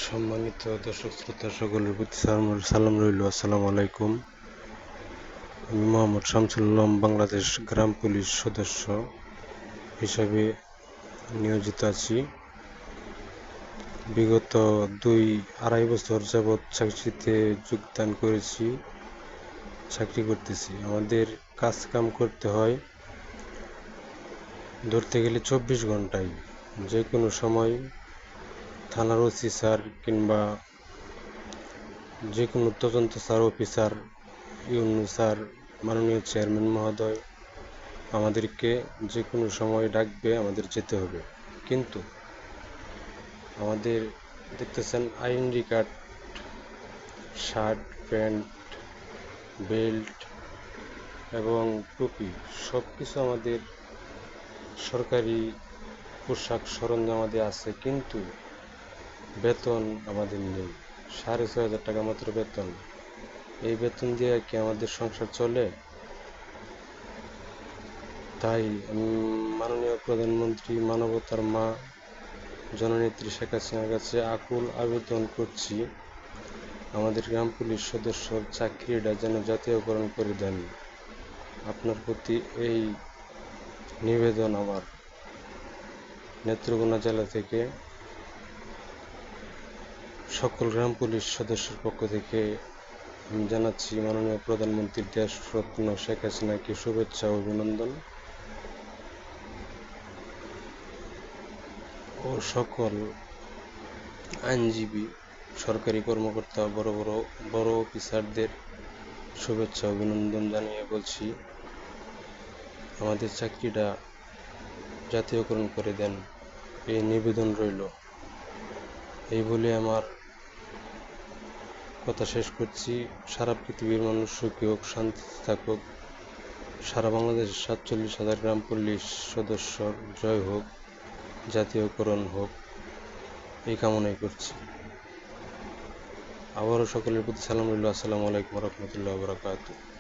সম্মানিত দর্শক শ্রোতা সকলের প্রতি সালাম রইল। আসসালামু আলাইকুম। আমি মোহাম্মদ শামসুল আলম বাংলাদেশ গ্রাম পুলিশ সদস্য হিসাবে নিয়োজিত আছি। বিগত 2-2.5 বছর যাবৎ চাকরিতে যোগদান করেছি, চাকরি করতেছি। আমাদের কাজ কাম করতে হয় ধরতে গেলে 24 ঘন্টায়, যে কোনো সময় থানার ওসি স্যার কিংবা যে কোনো তদন্ত স্যার, অফিসার, ইউনো স্যার, মাননীয় চেয়ারম্যান মহোদয় আমাদেরকে যে কোনো সময় ডাকবে, আমাদের যেতে হবে। কিন্তু আমাদের দেখতেছেন identity card, shirt, pant, belt এবং টুপি সব কিছু আমাদের সরকারি পোশাক সরঞ্জাম আমাদের আছে, কিন্তু বেতন আমাদের নেই। 6,500 টাকা মাত্র বেতন। এই বেতন দিয়ে কি আমাদের সংসার চলে? তাই মাননীয় প্রধানমন্ত্রী, মানবতার মা জননেত্রী শেখ হাসিনার কাছে আকুল আবেদন করছি, আমাদের গ্রাম পুলিশ সদস্যর চাকরিটা যেন জাতীয়করণ করে দেন। আপনার প্রতি এই নিবেদন আমার। নেত্রকোনা জেলা থেকে সকল গ্রাম পুলিশ সদস্যের পক্ষ থেকে আমি জানাচ্ছি মাননীয় প্রধানমন্ত্রী দেশরত্ন শেখ হাসিনাকে শুভেচ্ছা ও অভিনন্দন, ও সকল আইনজীবী, সরকারি কর্মকর্তা, বড় অফিসারদের শুভেচ্ছা অভিনন্দন জানিয়ে বলছি, আমাদের চাকরিটা জাতীয়করণ করে দেন, এই নিবেদন রইল। এই বলে আমার কথা শেষ করছি। সারা পৃথিবীর মানুষ সুখী হোক, শান্তিতে থাকুক। সারা বাংলাদেশের 47,000 গ্রাম পুলিশ সদস্যর জয় হোক, জাতীয়করণ হোক, এই কামনাই করছি। আবারও সকলের প্রতি সালাম রইল। আসসালামু আলাইকুম রহমতুল্লাহ বারাকাতুহু।